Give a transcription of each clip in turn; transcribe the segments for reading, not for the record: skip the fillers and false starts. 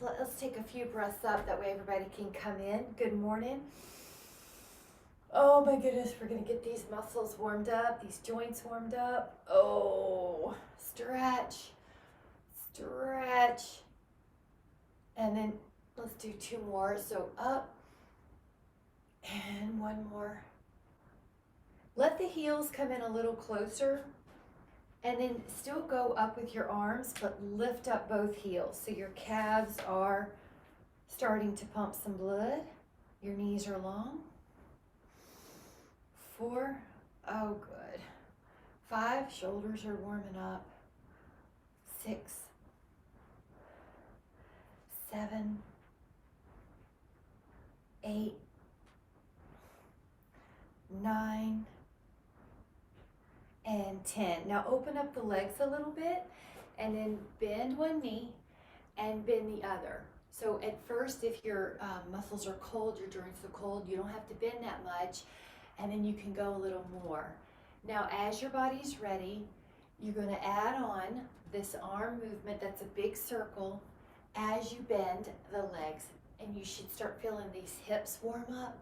Let's take a few breaths up, that way everybody can come in. Good morning. Oh my goodness, we're gonna get these muscles warmed up, these joints warmed up. Oh, stretch, stretch. And then let's do 2 more. So up and 1 more. Let the heels come in a little closer, and then still go up with your arms, but lift up both heels. So your calves are starting to pump some blood. Your knees are long. 4, oh good. 5, shoulders are warming up. 6, 7, 8, 9, and 10. Now open up the legs a little bit, and then bend one knee and bend the other. So at first, if your muscles are cold, your joints are cold, you don't have to bend that much, and then you can go a little more. Now as your body's ready, you're going to add on this arm movement that's a big circle as you bend the legs, and you should start feeling these hips warm up,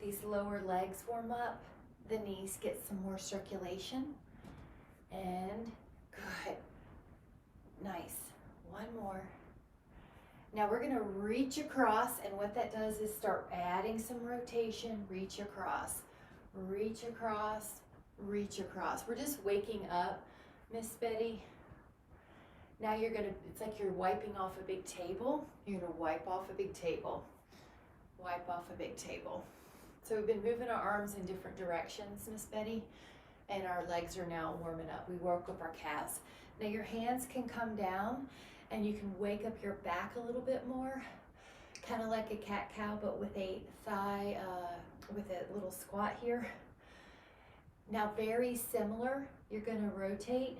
these lower legs warm up, the knees get some more circulation, and good, nice. 1 more. Now we're gonna reach across, and what that does is start adding some rotation. Reach across, reach across, reach across. We're just waking up, Miss Betty. Now you're gonna, it's like you're wiping off a big table. You're gonna wipe off a big table, wipe off a big table. So we've been moving our arms in different directions, Miss Betty, and our legs are now warming up. We woke up our calves. Now your hands can come down, and you can wake up your back a little bit more, kind of like a cat-cow, but with a thigh, with a little squat here. Now very similar, you're gonna rotate.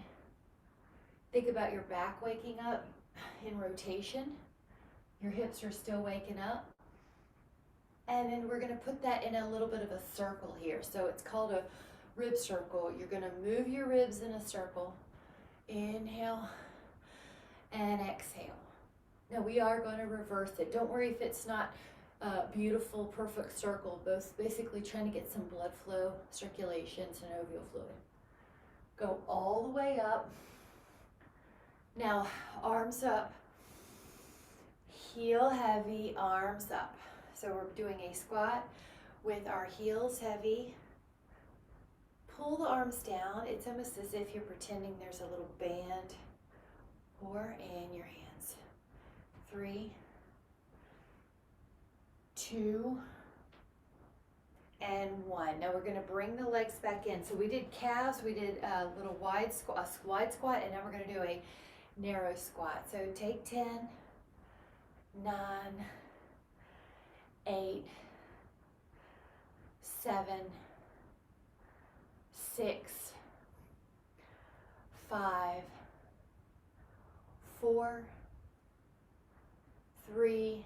Think about your back waking up in rotation. Your hips are still waking up. And then we're gonna put that in a little bit of a circle here. So it's called a rib circle. You're gonna move your ribs in a circle. Inhale and exhale. Now we are gonna reverse it. Don't worry if it's not a beautiful, perfect circle. Both basically trying to get some blood flow, circulation, synovial fluid. Go all the way up. Now arms up. Heel heavy, arms up. So we're doing a squat with our heels heavy. Pull the arms down. It's almost as if you're pretending there's a little band or in your hands. 3, 2, and 1. Now we're going to bring the legs back in. So we did calves, we did a little wide squat, and now we're going to do a narrow squat. So take 10, 9, 8, 7, 6, 5, 4, 3,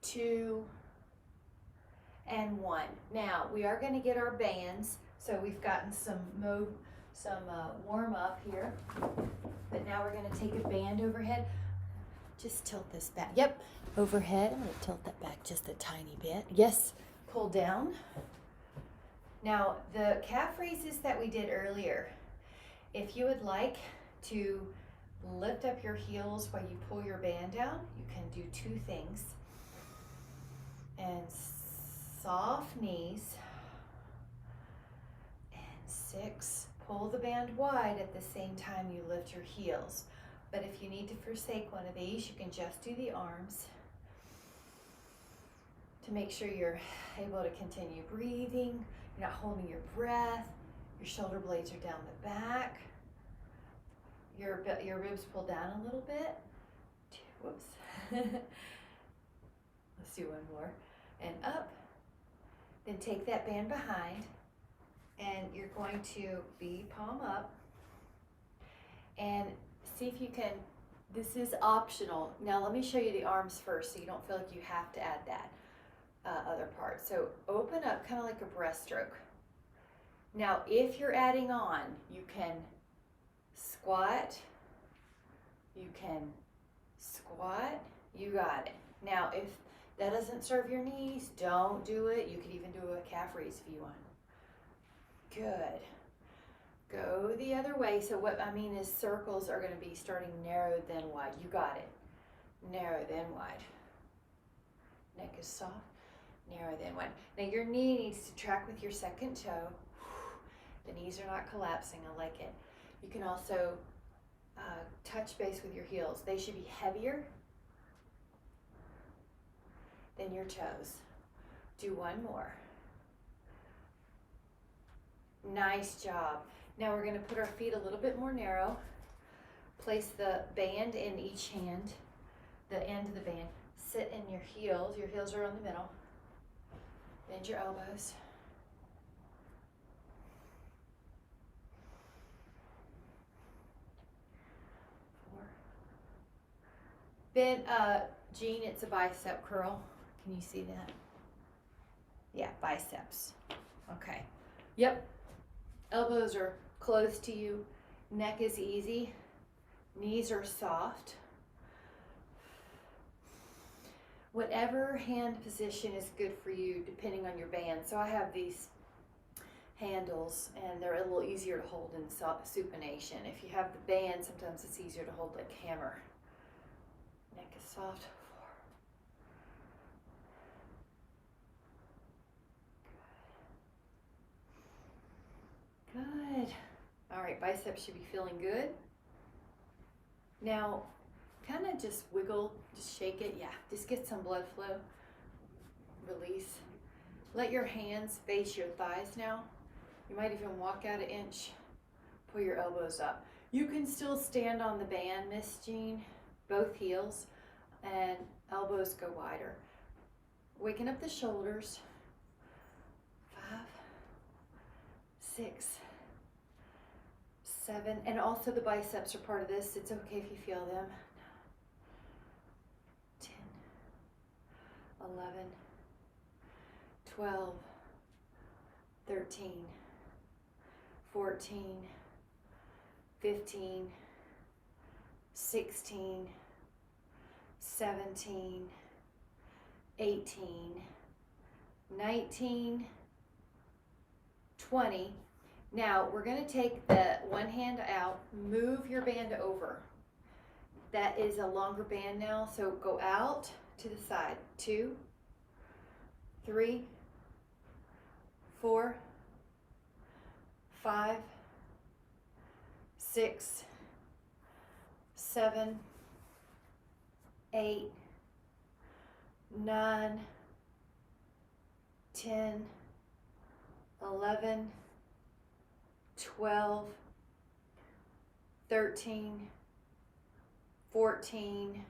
2, and 1. Now we are going to get our bands. So we've gotten some warm up here, but now we're going to take a band overhead. Just tilt this back. Yep, overhead. I'm going to tilt that back just a tiny bit. Yes, pull down. Now the calf raises that we did earlier, if you would like to lift up your heels while you pull your band down, you can do 2 things. And soft knees. And 6, pull the band wide at the same time you lift your heels. But if you need to forsake one of these, you can just do the arms to make sure you're able to continue breathing. You're not holding your breath. Your shoulder blades are down the back. Your ribs pull down a little bit. 2, whoops. Let's do 1 more. And up. Then take that band behind, and you're going to be palm up. And see if you can, this is optional. Now let me show you the arms first so you don't feel like you have to add that other part. So open up kind of like a breaststroke. Now if you're adding on, you can squat, you can squat, you got it. Now, if that doesn't serve your knees, don't do it. You could even do a calf raise if you want. Good. Go the other way. So what I mean is circles are going to be starting narrow then wide. You got it. Narrow then wide. Neck is soft. Narrow then wide. Now your knee needs to track with your second toe. The knees are not collapsing. I like it. You can also touch base with your heels. They should be heavier than your toes. Do one more. Nice job. Now we're going to put our feet a little bit more narrow. Place the band in each hand, the end of the band. Sit in your heels. Your heels are in the middle. Bend your elbows. Bend, Jean, it's a bicep curl. Can you see that? Yeah, biceps. Okay. Yep. Elbows are close to you. Neck is easy. Knees are soft. Whatever hand position is good for you, depending on your band. So I have these handles, and they're a little easier to hold in supination. If you have the band, sometimes it's easier to hold like hammer. Neck is soft. Good. All right, biceps should be feeling good. Now, kind of just wiggle, just shake it. Yeah, just get some blood flow. Release. Let your hands face your thighs now. You might even walk out an inch. Pull your elbows up. You can still stand on the band, Miss Jean, both heels, and elbows go wider. Waking up the shoulders. 5, 6, 7, and also the biceps are part of this. It's okay if you feel them. 10, 11, 12, 13, 14, 15, 16, 17, 18, 19, 20. Now we're going to take the one hand out, move your band over. That is a longer band now, so go out to the side. 2, 3, 4, 5, 6, 7, 8, 9, 10, 11, 12, 13, 14,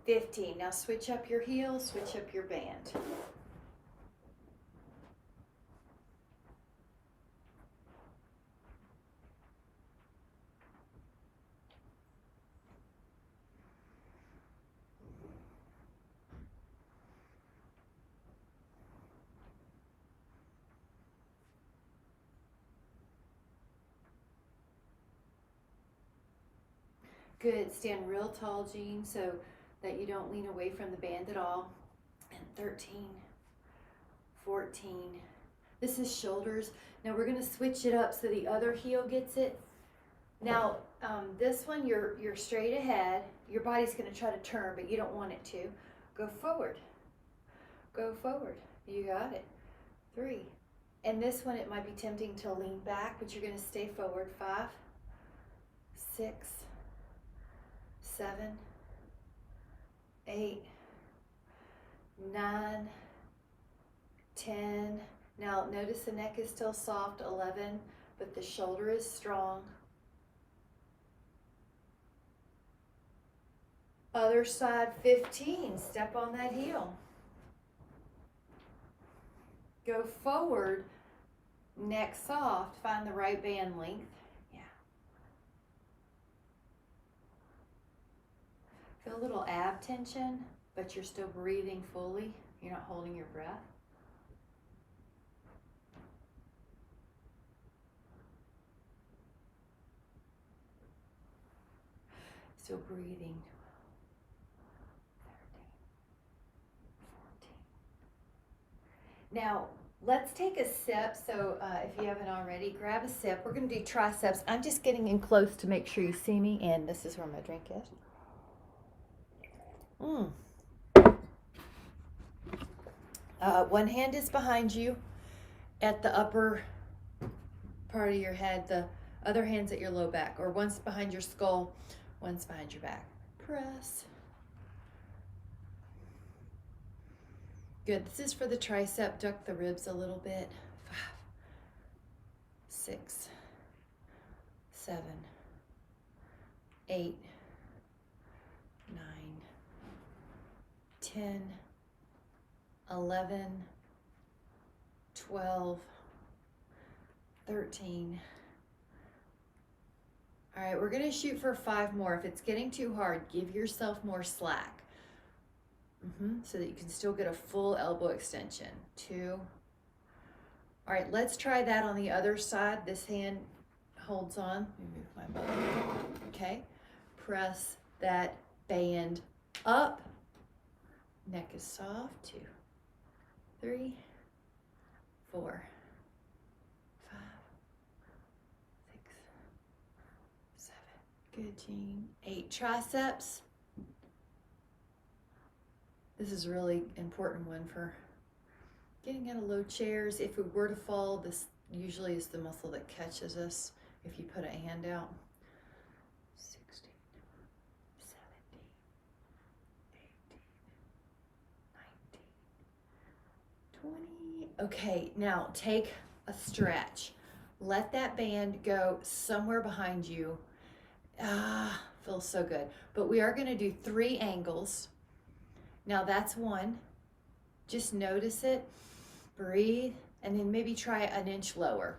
15. Now switch up your heels, switch up your band. Good. Stand real tall, Jean, so that you don't lean away from the band at all. And 13, 14. This is shoulders. Now we're going to switch it up so the other heel gets it. Now this one, you're straight ahead. Your body's going to try to turn, but you don't want it to. Go forward. Go forward. You got it. 3. And this one, it might be tempting to lean back, but you're going to stay forward. 5, 6, 7, 8, 9, 10. Now notice the neck is still soft. 11, but the shoulder is strong. Other side. 15. Step on that heel. Go forward. Neck soft. Find the right band length. Feel a little ab tension, but you're still breathing fully. You're not holding your breath. Still breathing. Now, let's take a sip. So if you haven't already, grab a sip. We're going to do triceps. I'm just getting in close to make sure you see me, and this is where my drink is. One hand is behind you at the upper part of your head. The other hand's at your low back, or one's behind your skull, one's behind your back. Press. Good. This is for the tricep. Duck the ribs a little bit. 5, 6, 7, 8, 9, 10, 11, 12, 13. All right, we're gonna shoot for 5 more. If it's getting too hard, give yourself more slack. So that you can still get a full elbow extension. 2. All right, let's try that on the other side. This hand holds on. Let me move my button. Okay, press that band up. Neck is soft. 2, 3, 4, 5, 6, 7. Good, Jean. 8 triceps. This is a really important one for getting out of low chairs. If we were to fall, this usually is the muscle that catches us if you put a hand out. 16, 17, 18, 19, 20. Okay, now take a stretch. Let that band go somewhere behind you. Feels so good. But we are going to do 3 angles. Now that's 1. Just notice it, breathe, and then maybe try an inch lower.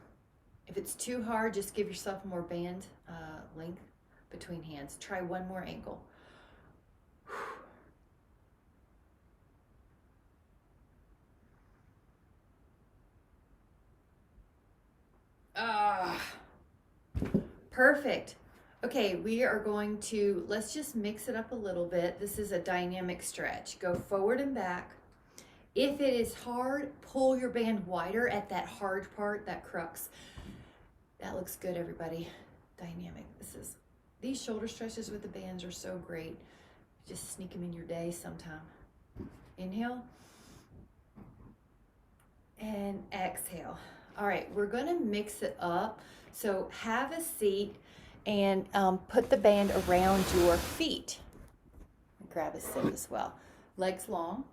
If it's too hard, just give yourself more band length between hands. Try 1 more angle. Perfect. Okay, we are going to, let's just mix it up a little bit. This is a dynamic stretch. Go forward and back. If it is hard, pull your band wider at that hard part, that crux. That looks good, everybody. Dynamic. These shoulder stretches with the bands are so great. Just sneak them in your day sometime. Inhale. And exhale. All right, we're gonna mix it up. So have a seat and put the band around your feet. Grab a sip as well. Legs long.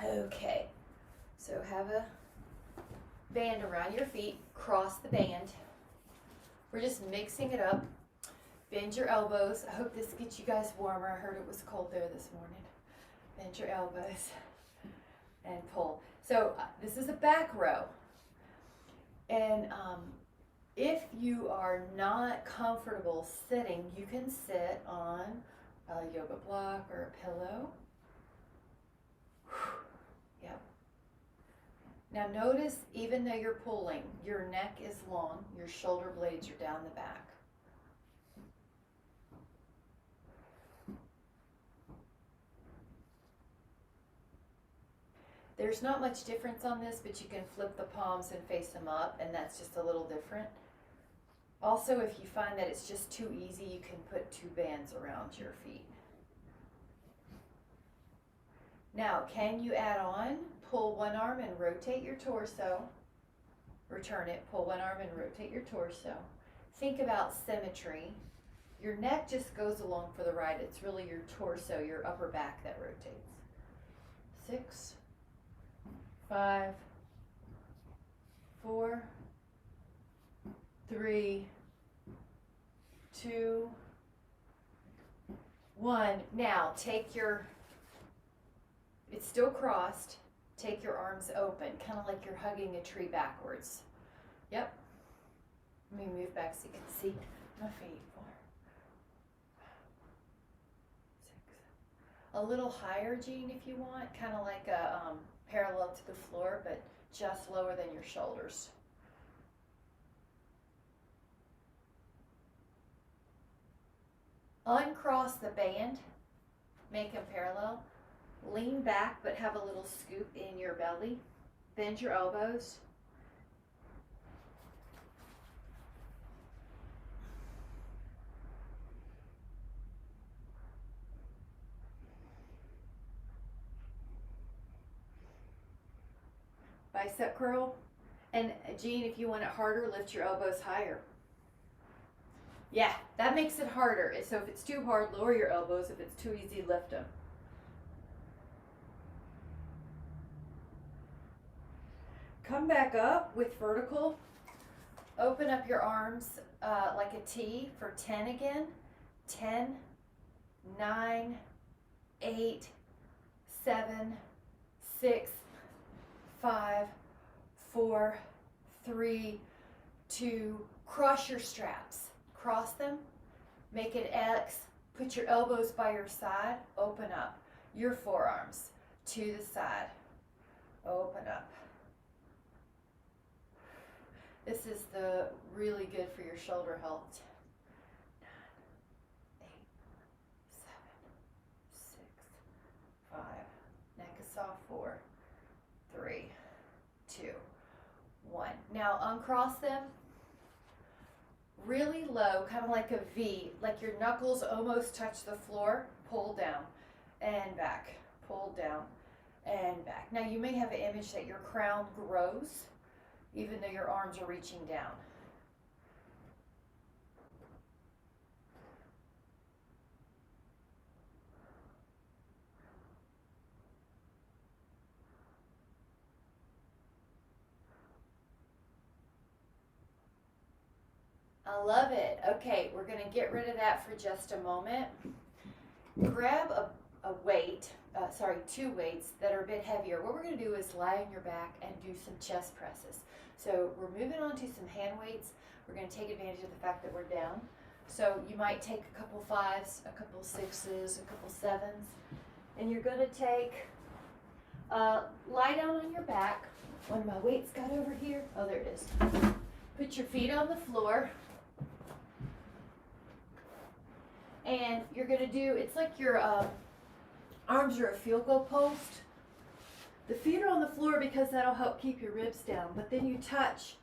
Okay, so have a band around your feet, cross the band. We're just mixing it up. Bend your elbows. I hope this gets you guys warmer. I heard it was cold there this morning. Bend your elbows and pull. So this is a back row. And if you are not comfortable sitting, you can sit on a yoga block or a pillow. Yep. Now notice, even though you're pulling, your neck is long, your shoulder blades are down the back. There's not much difference on this, but you can flip the palms and face them up, and that's just a little different. Also, if you find that it's just too easy, you can put 2 bands around your feet. Now, can you add on? Pull one arm and rotate your torso. Return it. Pull one arm and rotate your torso. Think about symmetry. Your neck just goes along for the ride. It's really your torso, your upper back that rotates. 6, 5, 4, 3, 2, 1. Now take it's still crossed. Take your arms open, kind of like you're hugging a tree backwards. Yep. Let me move back so you can see my feet. 4, 6. A little higher, Jean, if you want, kind of like a parallel to the floor, but just lower than your shoulders. Uncross the band make them parallel. Lean back, but have a little scoop in your belly. Bend your elbows. Bicep curl. And Jean, if you want it harder, lift your elbows higher. Yeah, that makes it harder. So if it's too hard, lower your elbows. If it's too easy, lift them. Come back up with vertical. Open up your arms like a T for 10 again. 10, 9, 8, 7, 6, 5, 4, 3, 2. Cross your straps. Cross them. Make it X. Put your elbows by your side. Open up your forearms to the side. Open up. This is really good for your shoulder health. 9, 8, 7, 6, 5. Neck is soft. 4, 3, 2, 1. Now uncross them really low, kind of like a V, like your knuckles almost touch the floor. Pull down and back. Pull down and back. Now you may have an image that your crown grows even though your arms are reaching down. I love it. Okay, we're going to get rid of that for just a moment. Grab a weight, two weights that are a bit heavier. What we're going to do is lie on your back and do some chest presses. So we're moving on to some hand weights. We're going to take advantage of the fact that we're down. So you might take a couple 5s, a couple 6s, a couple 7s, and you're going to take, lie down on your back. One of my weights got over here. Oh, there it is. Put your feet on the floor. And you're going to do, it's like your arms are a field goal post. The feet are on the floor because that'll help keep your ribs down. But then you touch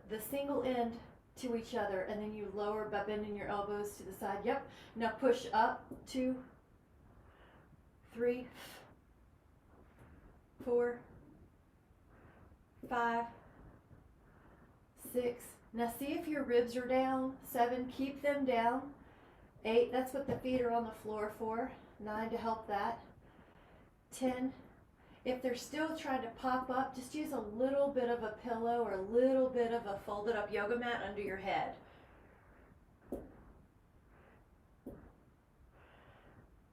the single end to each other, and then you lower by bending your elbows to the side. Yep. Now push up. 2, 3, 4, 5, 6. Now see if your ribs are down. 7, keep them down. 8, that's what the feet are on the floor for. 9 to help that. 10, if they're still trying to pop up, just use a little bit of a pillow or a little bit of a folded up yoga mat under your head.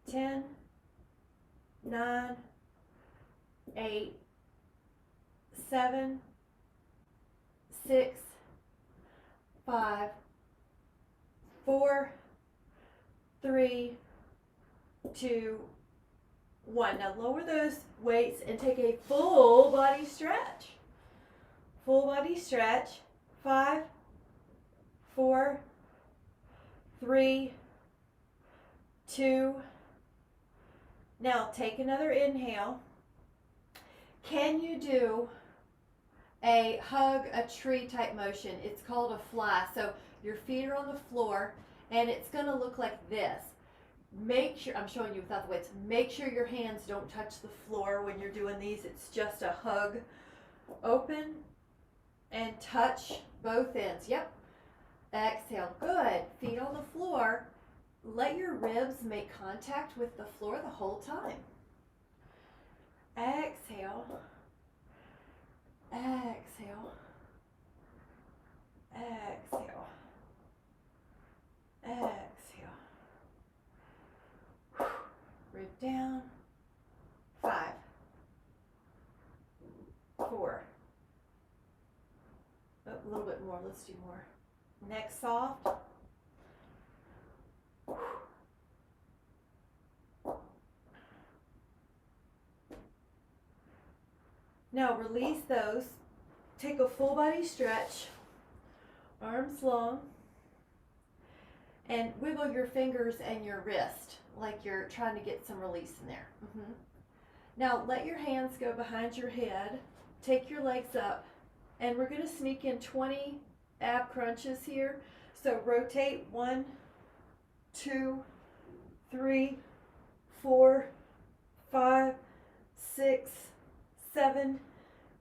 10, 9, 8, 7, 6, 5, 4, 3, 2, 1. Now lower those weights and take a full body stretch. Full body stretch. 5, 4, 3, 2. Now take another inhale. Can you do a hug a tree type motion? It's called a fly. So your feet are on the floor and it's going to look like this. Make sure, I'm showing you without the weights, make sure your hands don't touch the floor when you're doing these. It's just a hug. Open and touch both ends. Yep. Exhale. Good. Feet on the floor. Let your ribs make contact with the floor the whole time. Exhale. Exhale. Exhale. Exhale. Rib down. 5, 4. Oh, a little bit more. Let's do more. Neck soft. Now release those. Take a full body stretch. Arms long. And wiggle your fingers and your wrist like you're trying to get some release in there. Now let your hands go behind your head. Take your legs up, and we're going to sneak in 20 ab crunches here. So rotate 1, 2, 3, 4, 5, 6, 7,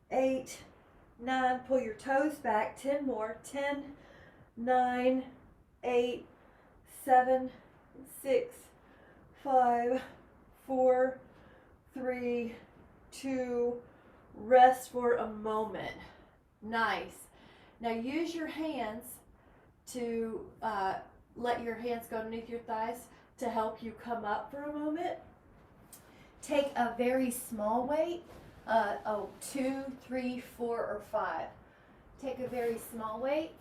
8, 9. Pull your toes back. 10 more. 10, 9, 8, 7, 6, 5, 4, 3, 2. Rest for a moment. Nice. Now use your hands to let your hands go underneath your thighs to help you come up for a moment. Take a very small weight, 2, 3, 4, or 5. Take a very small weight,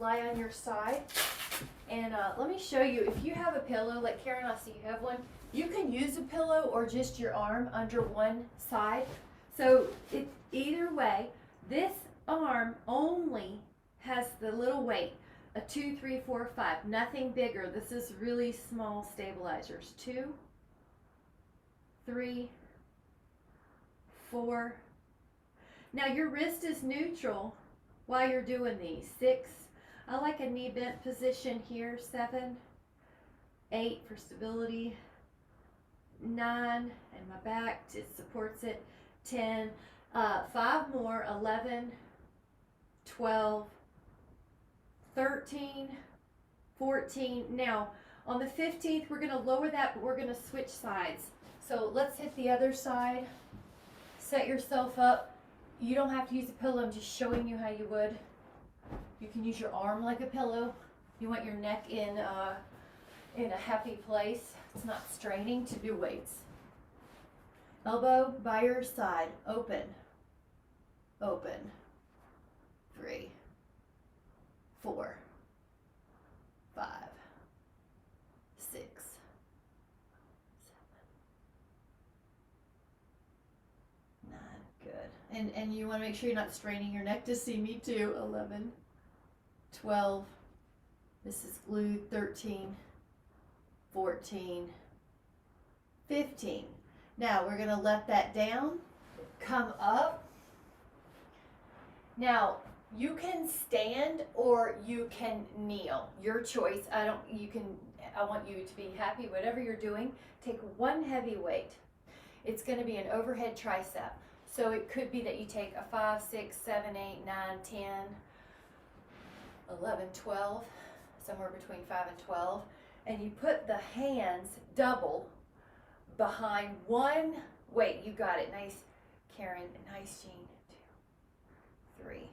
lie on your side, and let me show you. If you have a pillow, like Karen, I see you have one, you can use a pillow or just your arm under one side. So either way, this arm only has the little weight, a 2, 3, 4, 5, nothing bigger. This is really small stabilizers. 2, 3, 4. Now your wrist is neutral while you're doing these. 6. I like a knee bent position here. 7, 8 for stability. 9, and my back, it supports it. 10, 5 more. 11, 12, 13, 14. Now on the 15th we're going to lower that, but we're going to switch sides. So let's hit the other side. Set yourself up. You don't have to use a pillow. I'm just showing you how you would. You can use your arm like a pillow. You want your neck in a happy place. It's not straining to do weights. Elbow by your side. Open. Open. 3, 4, 5, 6, 7, 9. Good. And you want to make sure you're not straining your neck to see me too. 11, 12. This is glued. 13, 14, 15. Now we're going to let that down. Come up. Now you can stand or you can kneel. Your choice. I want you to be happy whatever you're doing. Take one heavy weight. It's going to be an overhead tricep. So it could be that you take a 5, 6, 7, 8, 9, 10, 11, 12, somewhere between 5 and 12, and you put the hands double behind one weight. You got it. Nice, Karen. Nice, Jean. 2, 3,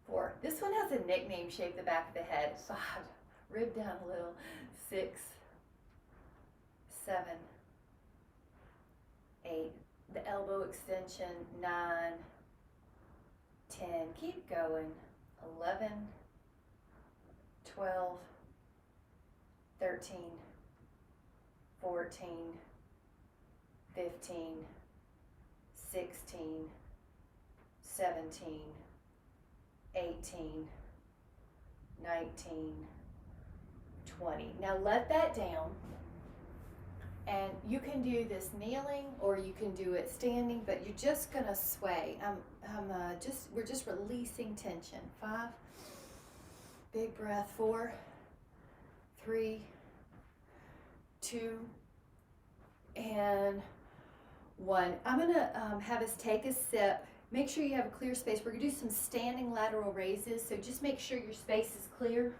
4. This one has a nickname shape, the back of the head. 5. Rib down a little. 6, 7, 8. The elbow extension. 9, 10. Keep going. 11, 12, 13, 14, 15, 16, 17, 18, 19, 20. Now let that down, and you can do this kneeling or you can do it standing, but you're just gonna sway. We're just releasing tension. 5, big breath. 4, 3, 2, and 1. I'm gonna have us take a sip. Make sure you have a clear space. We're gonna do some standing lateral raises, so just make sure your space is clear.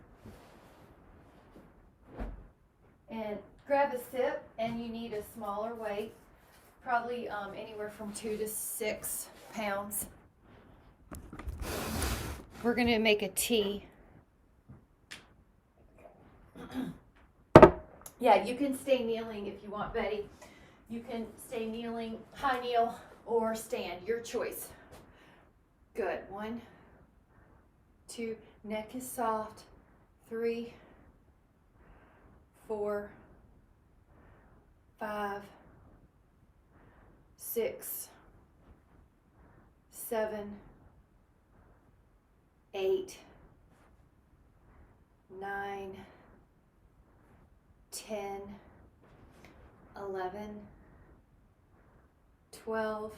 And grab a sip, and you need a smaller weight, probably anywhere from 2 to 6 pounds. We're gonna make a tea. Yeah, you can stay kneeling if you want, Betty. You can stay kneeling, high kneel, or stand, your choice. Good. 1, 2, neck is soft. 3, 4, 5, 6, 7, 8, 9, 10, 11, 12,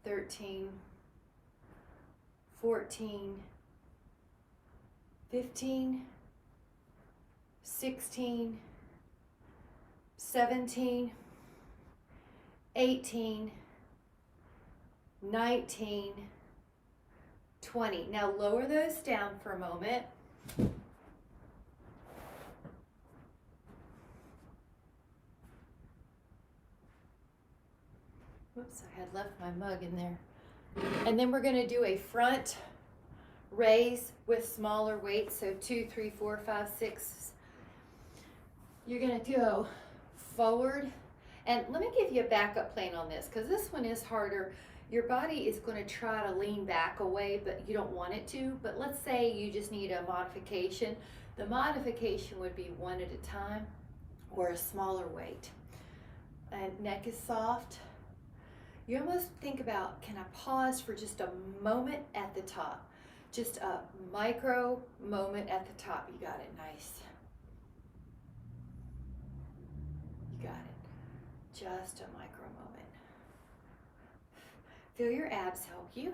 13, 14, 15, 16, 17, 18, 19, 20. Now lower those down for a moment. Whoops, I had left my mug in there. And then we're going to do a front raise with smaller weights. So 2, 3, 4, 5, 6. You're going to go forward. And let me give you a backup plan on this, because this one is harder. Your body is going to try to lean back away, but you don't want it to. But let's say you just need a modification. The modification would be one at a time or a smaller weight. And neck is soft. You almost think about, can I pause for just a moment at the top? Just a micro moment at the top. You got it, nice. You got it. Just a micro moment. Feel your abs help you.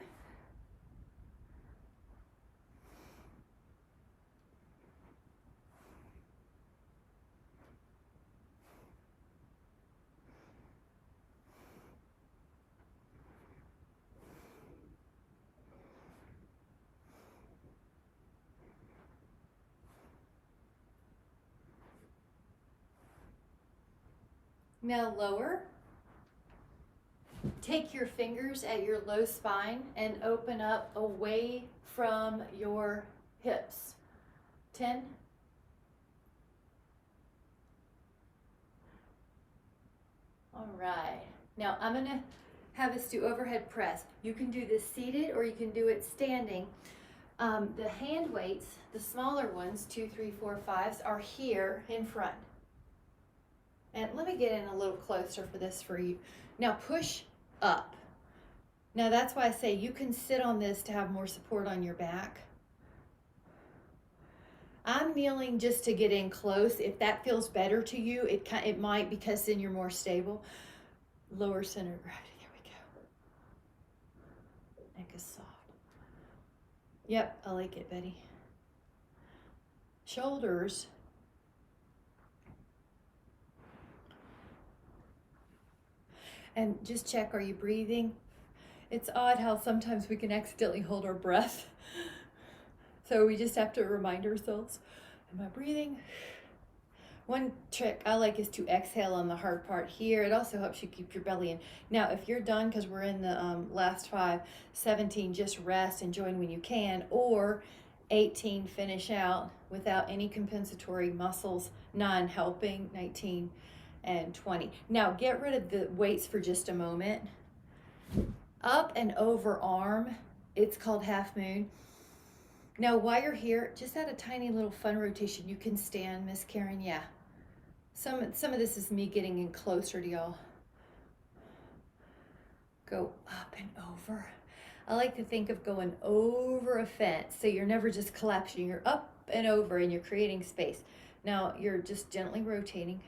Now lower. Take your fingers at your low spine and open up away from your hips. 10. All right. Now I'm going to have us do overhead press. You can do this seated or you can do it standing. The hand weights, the smaller ones, 2, 3, 4, 5s, are here in front. And let me get in a little closer for this for you. Now push up. Now that's why I say you can sit on this to have more support on your back. I'm kneeling just to get in close. If that feels better to you, it might, because then you're more stable. Lower center of gravity. There we go. Neck is soft. Yep, I like it, Betty. Shoulders. And just check, are you breathing? It's odd how sometimes we can accidentally hold our breath. So we just have to remind ourselves, am I breathing? One trick I like is to exhale on the hard part here. It also helps you keep your belly in. Now, if you're done, because we're in the last 5, 17, just rest and join when you can, or 18, finish out without any compensatory muscles, 9 helping, 19, and 20. Now get rid of the weights for just a moment. Up and over arm, it's called half moon. Now while you're here, just add a tiny little fun rotation. You can stand, Miss Karen, yeah. Some of this is me getting in closer to y'all. Go up and over. I like to think of going over a fence, so you're never just collapsing. You're up and over and you're creating space. Now you're just gently rotating.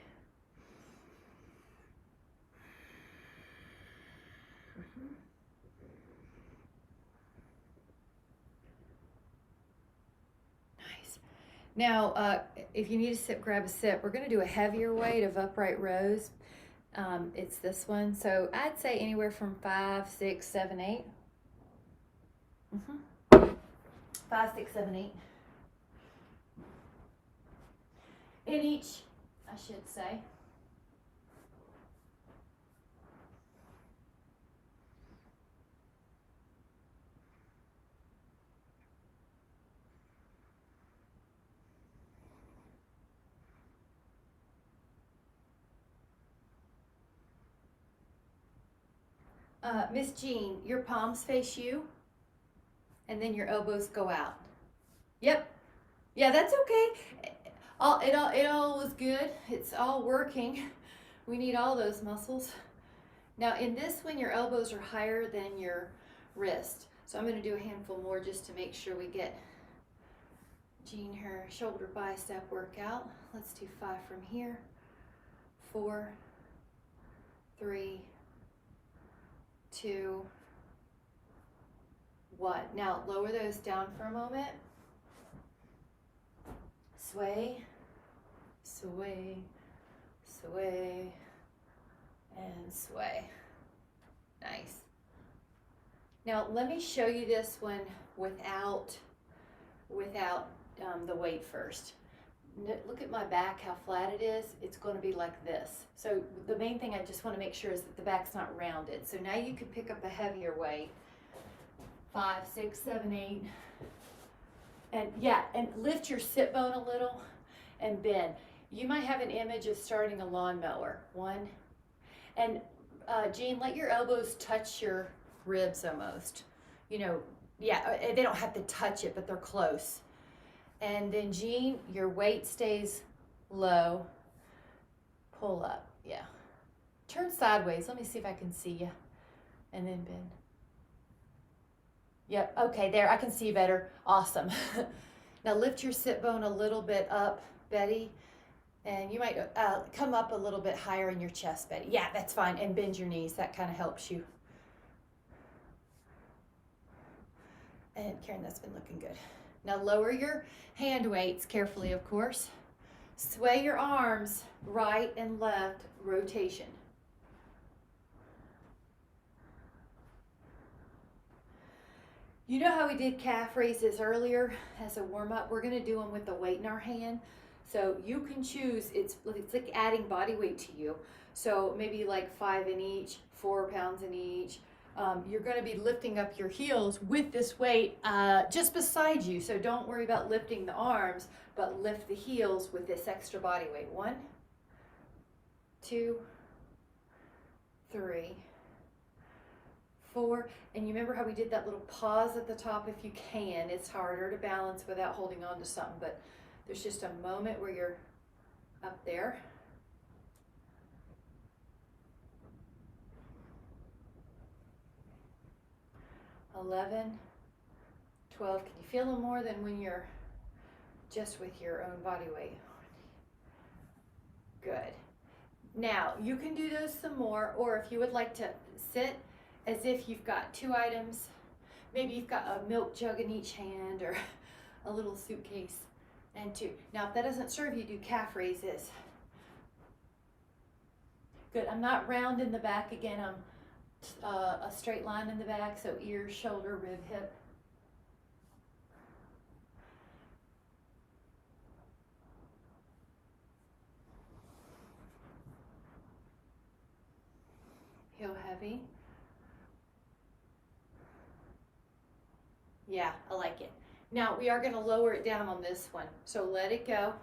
Now, if you need to sit, grab a sit. We're going to do a heavier weight of upright rows. It's this one. So I'd say anywhere from 5, 6, 7, 8. 5, 6, 7, 8. In each, I should say. Miss Jean, your palms face you, and then your elbows go out. Yep. Yeah, that's okay. It all was good. It's all working. We need all those muscles. Now in this one, your elbows are higher than your wrist. So I'm going to do a handful more just to make sure we get Jean her shoulder bicep workout. Let's do 5 from here. 4, 3, 2, 1. Now lower those down for a moment. Sway, sway, sway, and sway. Nice. Now let me show you this one without the weight first. Look at my back, how flat it is. It's going to be like this. So the main thing I just want to make sure is that the back's not rounded. So now you can pick up a heavier weight. 5, 6, 7, 8. And yeah, and lift your sit bone a little and bend. You might have an image of starting a lawnmower. 1. And Jean, let your elbows touch your ribs almost. You know, yeah, they don't have to touch it, but they're close. And then Jean, your weight stays low. Pull up, yeah. Turn sideways. Let me see if I can see you. And then bend. Yep, okay, there, I can see better. Awesome. Now lift your sit bone a little bit up, Betty. And you might come up a little bit higher in your chest, Betty. Yeah, that's fine. And bend your knees. That kind of helps you. And Karen, that's been looking good. Now lower your hand weights carefully, of course. Sway your arms right and left, rotation. You know how we did calf raises earlier as a warm-up? We're gonna do them with the weight in our hand. So you can choose, it's like adding body weight to you. So maybe like 5 in each, 4 pounds in each. You're gonna be lifting up your heels with this weight just beside you. So don't worry about lifting the arms, but lift the heels with this extra body weight. 1, 2, 3, 4, and you remember how we did that little pause at the top if you can. It's harder to balance without holding on to something, but there's just a moment where you're up there. $11, $12. Can you feel them more than when you're just with your own body weight? Good. Now you can do those some more, or if you would like to sit as if you've got 2 items, maybe you've got a milk jug in each hand or a little suitcase and 2. Now if that doesn't serve you, do calf raises. Good. I'm not round in the back again. I'm a straight line in the back, so ear, shoulder, rib, hip. Heel heavy. Yeah, I like it. Now we are going to lower it down on this one, so let it go.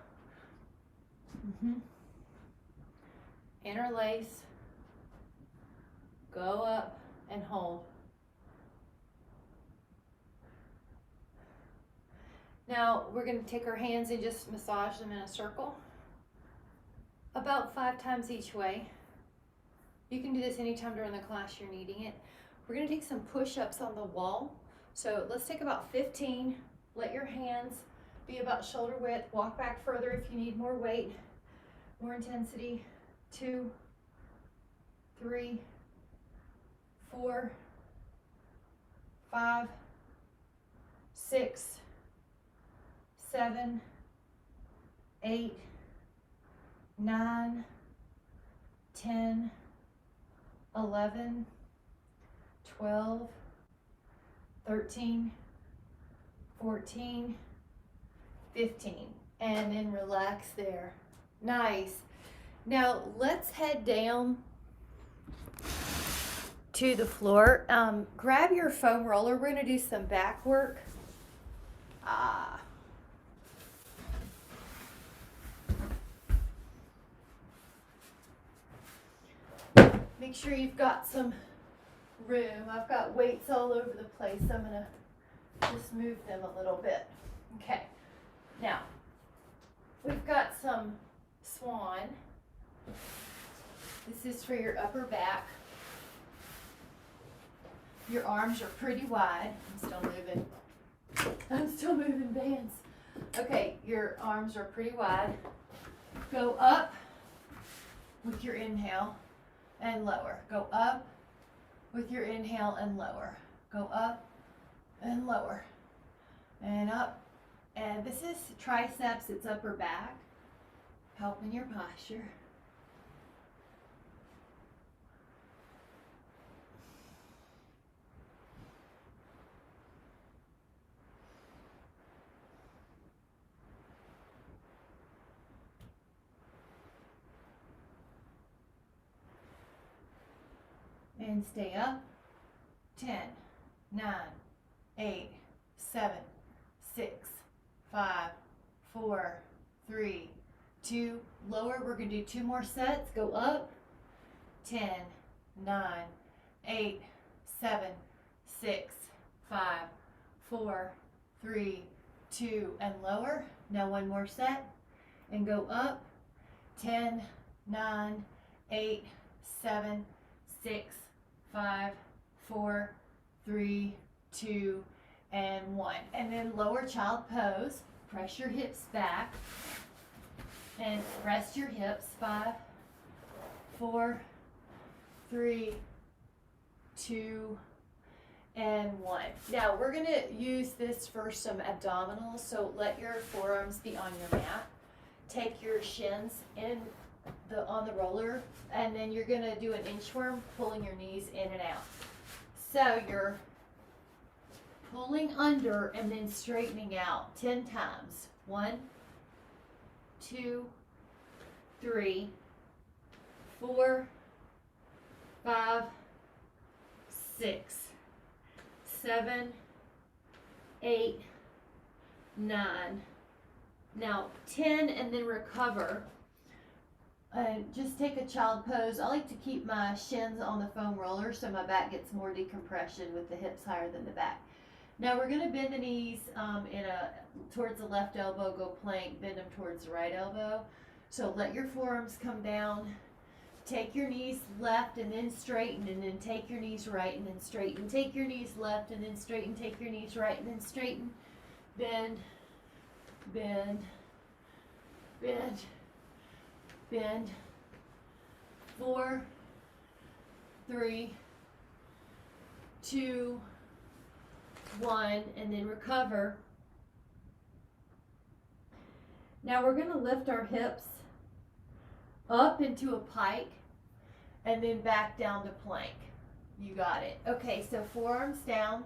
Interlace. Go up and hold. Now we're going to take our hands and just massage them in a circle. About 5 times each way. You can do this anytime during the class you're needing it. We're going to take some push-ups on the wall. So let's take about 15. Let your hands be about shoulder width. Walk back further if you need more weight, more intensity. 2, 3, 4, 5, 6, 7, 8, 9, 10, 11, 12, 13, 14, 15, and then relax there. Nice. Now let's head down to the floor. Grab your foam roller. We're going to do some back work. Make sure you've got some room. I've got weights all over the place. I'm going to just move them a little bit. Okay. Now, we've got some swan. This is for your upper back. Your arms are pretty wide. I'm still moving bands. Okay, your arms are pretty wide. Go up with your inhale and lower. Go up with your inhale and lower. Go up and lower. And up. And this is triceps, it's upper back. Helping your posture. And stay up. 10, 9, 8, 7, 6, 5, 4, 3, 2. Lower. We're going to do 2 more sets. Go up. 10, 9, 8, 7, 6, 5, 4, 3, 2, and lower. Now 1 more set. And go up. 10, 9, 8, 7, 6, 5, 4, 3, 2, and 1. And then lower child pose. Press your hips back and rest your hips. 5, 4, 3, 2, and 1. Now we're going to use this for some abdominals, so let your forearms be on your mat. Take your shins on the roller, and then you're going to do an inchworm, pulling your knees in and out. So you're pulling under and then straightening out 10 times. 1, 2, 3, 4, 5, 6, 7, 8, 9. Now 10, and then recover. Just take a child pose. I like to keep my shins on the foam roller so my back gets more decompression with the hips higher than the back. Now we're going to bend the knees towards the left elbow, go plank, bend them towards the right elbow. So let your forearms come down. Take your knees left and then straighten, and then take your knees right and then straighten. Take your knees left and then straighten. Take your knees right and then straighten. Bend, bend, bend, bend. 4, 3, 2, 1, and then recover. Now we're going to lift our hips up into a pike and then back down to plank. You got it. Okay, so forearms down.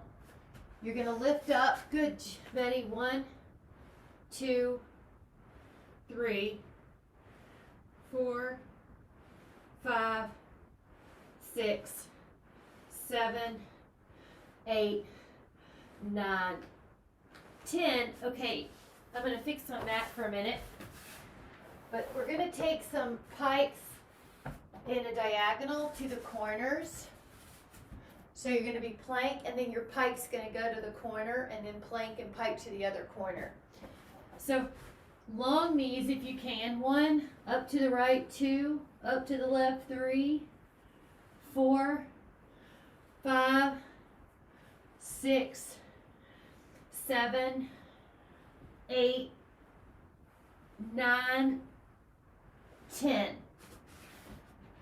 You're going to lift up. Good, Betty. 1, 2, 3, 4, 5, 6, 7, 8, 9, 10. Okay, I'm going to fix my mat for a minute. But we're going to take some pikes in a diagonal to the corners. So you're going to be plank, and then your pike's going to go to the corner, and then plank and pike to the other corner. So long knees if you can. 1, up to the right, 2, up to the left, 3, 4, 5, 6, 7, 8, 9, 10.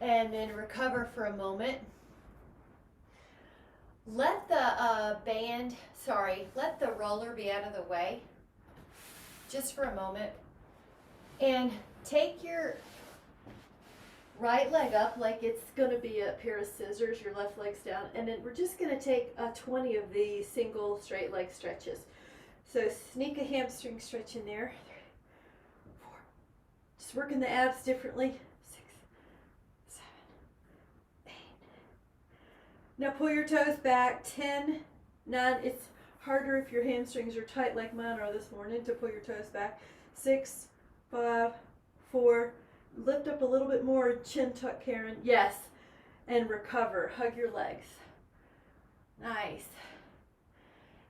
And then recover for a moment. Let the let the roller be out of the way just for a moment. And take your right leg up like it's going to be a pair of scissors, your left leg's down, and then we're just going to take 20 of these single straight leg stretches. So sneak a hamstring stretch in there. 3, 4. Just working the abs differently. 6, 7, 8. Now pull your toes back. 10, 9. It's harder if your hamstrings are tight like mine are this morning to pull your toes back. 6, 5, 4. Lift up a little bit more. Chin tuck, Karen. Yes. And recover. Hug your legs. Nice.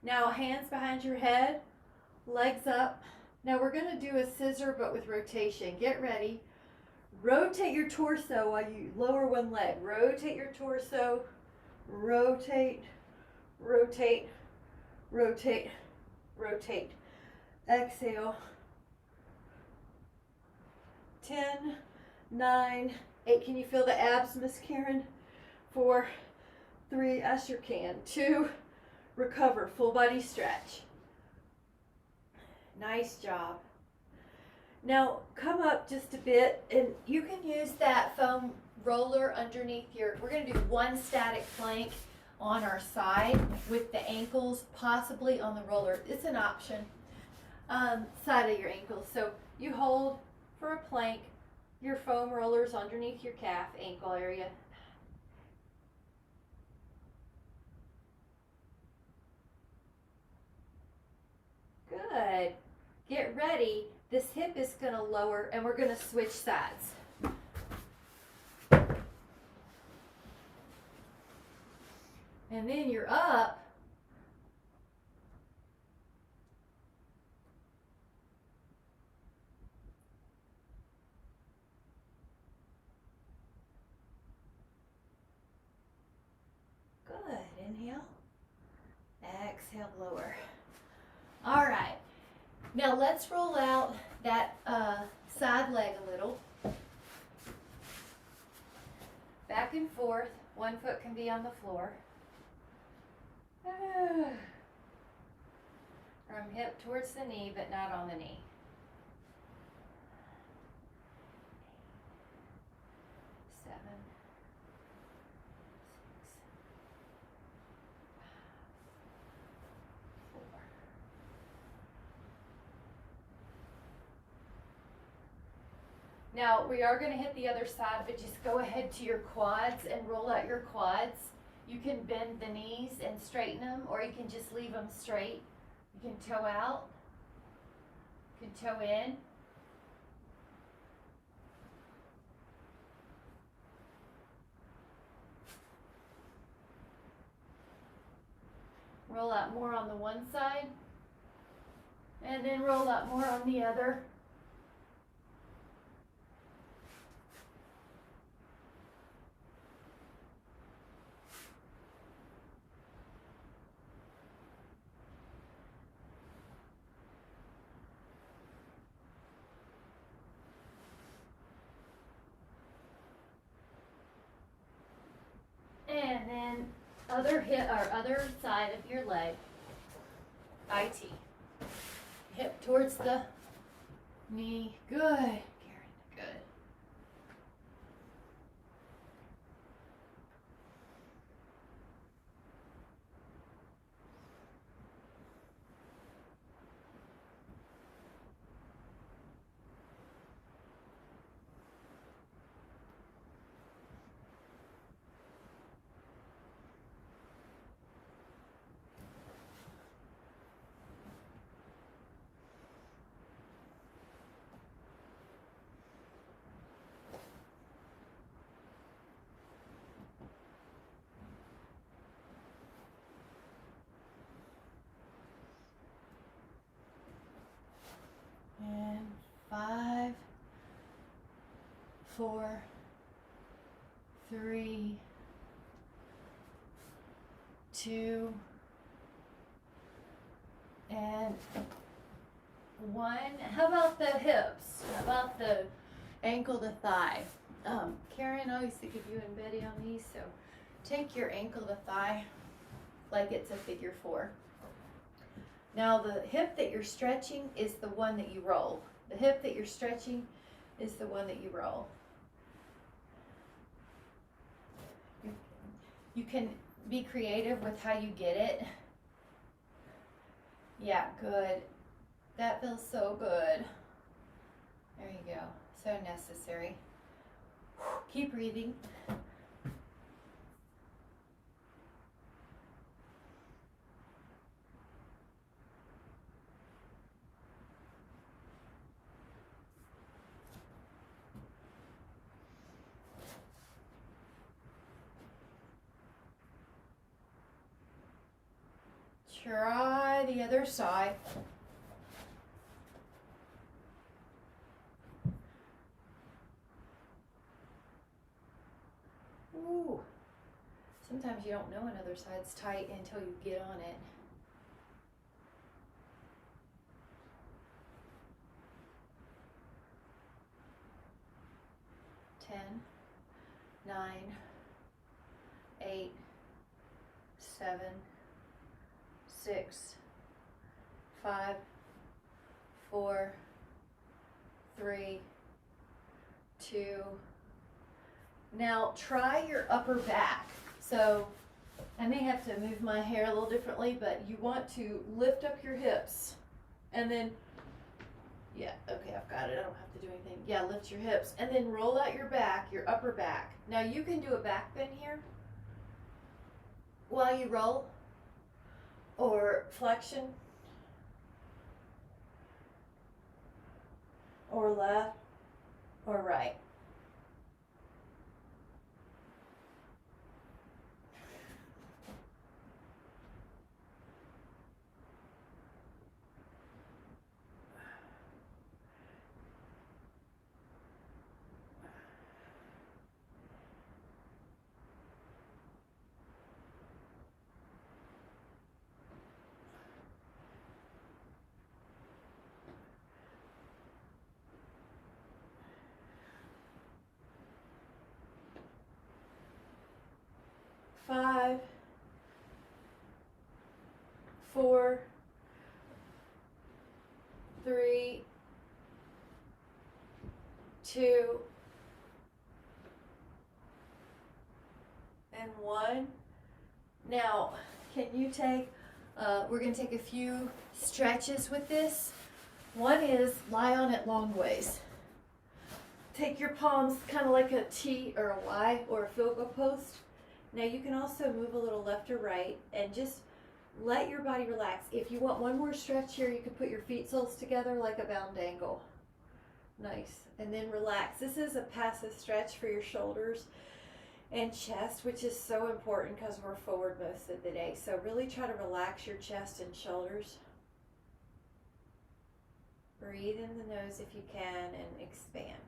Now hands behind your head, legs up. Now we're going to do a scissor but with rotation. Get ready. Rotate your torso while you lower one leg. Rotate your torso. Rotate, rotate, rotate, rotate. Exhale. 10, 9, 8. Can you feel the abs, Miss Karen? 4, 3, I sure can. 2, recover, full body stretch. Nice job. Now come up just a bit, and You can use that foam roller underneath we're going to do one static plank on our side with the ankles possibly on the roller. It's an option. side of your ankles. So you hold for a plank, your foam rollers underneath your calf, ankle area. Good. Get ready. This hip is going to lower, and we're going to switch sides. And then you're up. Good. Inhale. Exhale, lower. All right. Now let's roll out that side leg a little. Back and forth. One foot can be on the floor. From hip towards the knee, but not on the knee. 7, 6, 5, 4. Now we are going to hit the other side, but just go ahead to your quads and roll out your quads. You can bend the knees and straighten them, or you can just leave them straight. You can toe out, you can toe in. Roll out more on the one side, and then roll out more on the other. And then other hip or other side of your leg. IT. Hip towards the knee. Good, Karen. Good. And 5, 4, 3, 2, and 1. How about the hips? How about the ankle to thigh? Karen, I used to give you and Betty on these, so take your ankle to thigh like it's a figure 4. Now the hip that you're stretching is the one that you roll. The hip that you're stretching is the one that you roll. You can be creative with how you get it. Yeah, good. That feels so good. There you go. So necessary. Keep breathing. Try the other side. Ooh. Sometimes you don't know another side's tight until you get on it. 9, 8, 7, 6, 5, 4, 3, 2. Now try your upper back. So I may have to move my hair a little differently, but you want to lift up your hips and then, yeah, okay, I've got it. I don't have to do anything. Yeah, lift your hips and then roll out your back, your upper back. Now you can do a back bend here while you roll, or flexion, or left, or right. Five, 4, 3, 2, and 1. Now, can you take, we're going to take a few stretches with this. One is lie on it long ways. Take your palms kind of like a T or a Y or a field goal post. Now you can also move a little left or right and just let your body relax. If you want one more stretch here, you can put your feet soles together like a bound angle. Nice. And then relax. This is a passive stretch for your shoulders and chest, which is so important because we're forward most of the day. So really try to relax your chest and shoulders. Breathe in the nose if you can and expand.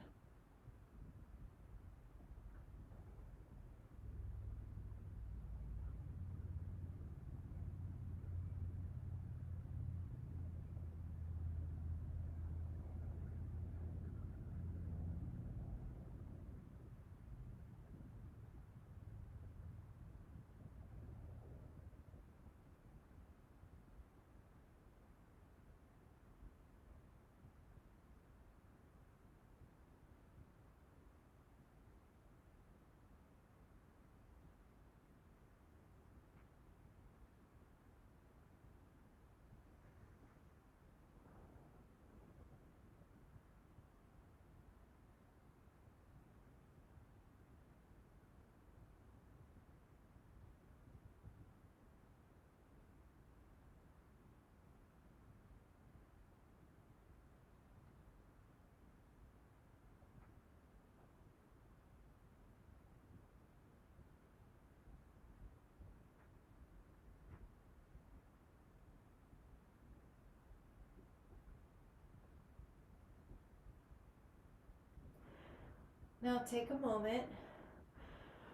Now take a moment.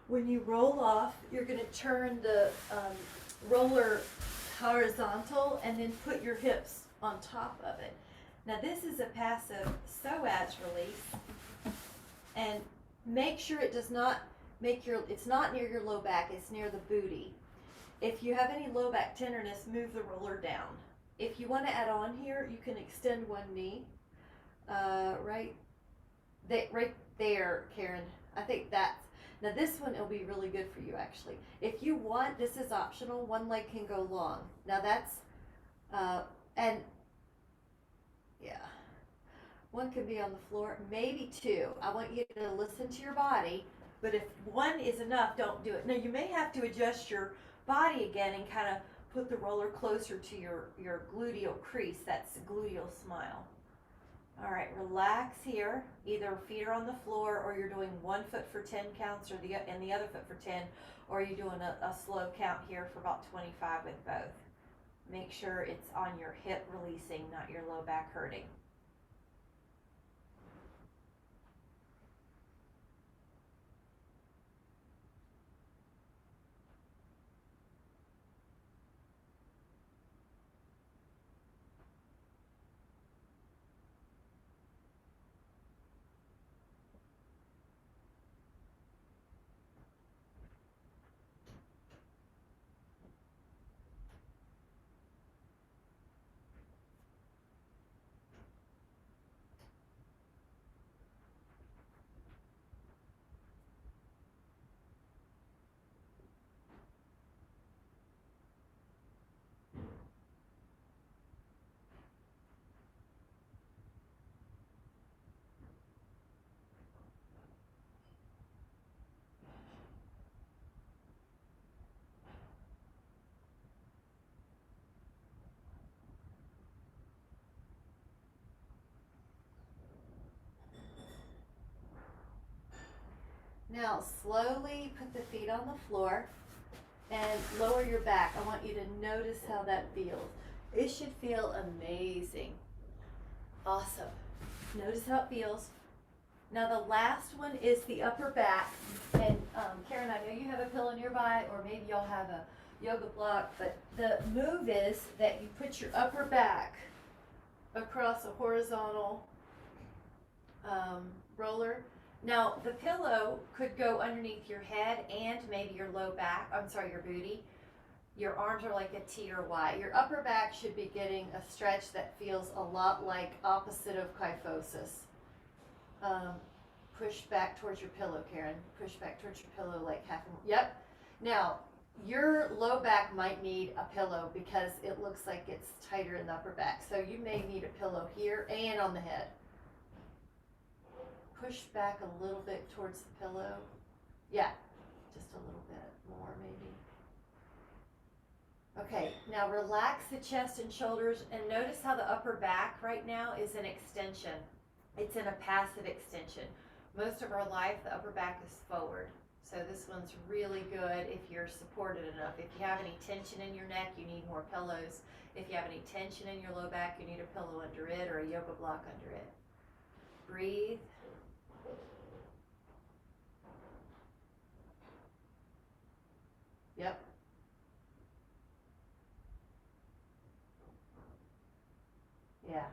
When you roll off, you're going to turn the roller horizontal and then put your hips on top of it. Now this is a passive psoas release, and make sure it does not it's not near your low back, it's near the booty. If you have any low back tenderness, move the roller down. If you want to add on here, you can extend one knee, right there, Karen. I think that's, now this one, it'll be really good for you actually. If you want, this is optional, one leg can go long. Now that's, and yeah, one can be on the floor, maybe two. I want you to listen to your body, but if one is enough, don't do it. Now you may have to adjust your body again and kind of put the roller closer to your gluteal crease. That's the gluteal smile. All right, relax here. Either feet are on the floor, or you're doing 1 foot for 10 counts, or the other foot for 10, or you're doing a slow count here for about 25 with both. Make sure it's on your hip releasing, not your low back hurting. Now slowly put the feet on the floor and lower your back. I want you to notice how that feels. It should feel amazing. Awesome. Notice how it feels. Now the last one is the upper back. And Karen, I know you have a pillow nearby, or maybe you'll have a yoga block, but the move is that you put your upper back across a horizontal roller. Now the pillow could go underneath your head and maybe your low back, your booty. Your arms are like a T or Y. Your upper back should be getting a stretch that feels a lot like opposite of kyphosis. Push back towards your pillow, Karen. Push back towards your pillow like half. Yep. Now, your low back might need a pillow because it looks like it's tighter in the upper back. So you may need a pillow here and on the head. Push back a little bit towards the pillow. Yeah, just a little bit more maybe. Okay, now relax the chest and shoulders and notice how the upper back right now is an extension. It's in a passive extension. Most of our life, the upper back is forward. So this one's really good if you're supported enough. If you have any tension in your neck, you need more pillows. If you have any tension in your low back, you need a pillow under it or a yoga block under it. Breathe. Yep. Yeah.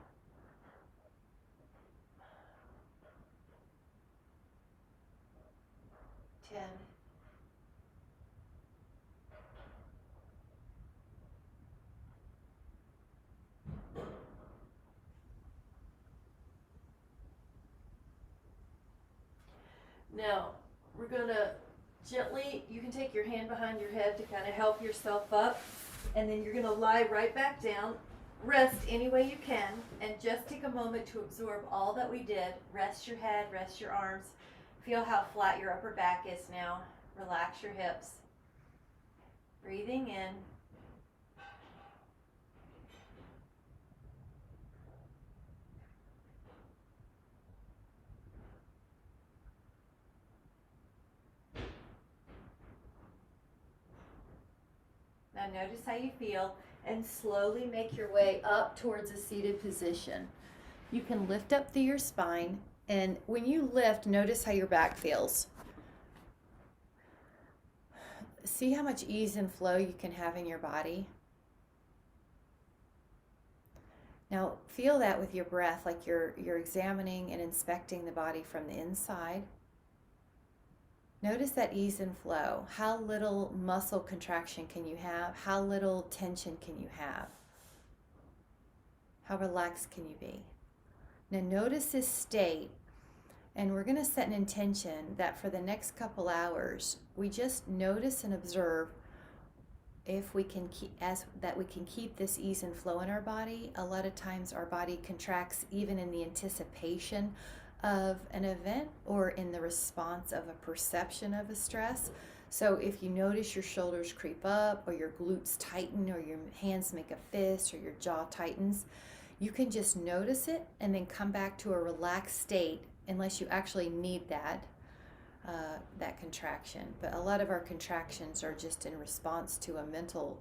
Now, we're going to gently, you can take your hand behind your head to kind of help yourself up, and then you're going to lie right back down. Rest any way you can, and just take a moment to absorb all that we did. Rest your head, rest your arms. Feel how flat your upper back is now. Relax your hips. Breathing in. Now notice how you feel, and slowly make your way up towards a seated position. You can lift up through your spine, and when you lift, notice how your back feels. See how much ease and flow you can have in your body. Now feel that with your breath, like you're examining and inspecting the body from the inside. Notice that ease and flow. How little muscle contraction can you have? How little tension can you have? How relaxed can you be? Now notice this state, and we're going to set an intention that for the next couple hours, we just notice and observe if we can keep this ease and flow in our body. A lot of times our body contracts even in the anticipation of an event or in the response of a perception of a stress. So if you notice your shoulders creep up, or your glutes tighten, or your hands make a fist, or your jaw tightens, you can just notice it and then come back to a relaxed state, unless you actually need that contraction. But a lot of our contractions are just in response to a mental,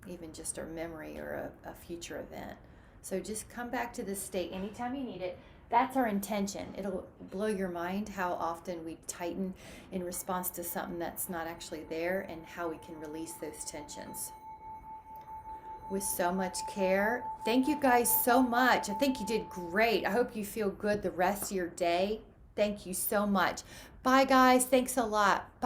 even just our memory or a future event. So just come back to this state anytime you need it. That's our intention. It'll blow your mind how often we tighten in response to something that's not actually there, and how we can release those tensions with so much care. Thank you guys so much. I think you did great. I hope you feel good the rest of your day. Thank you so much. Bye guys. Thanks a lot. Bye.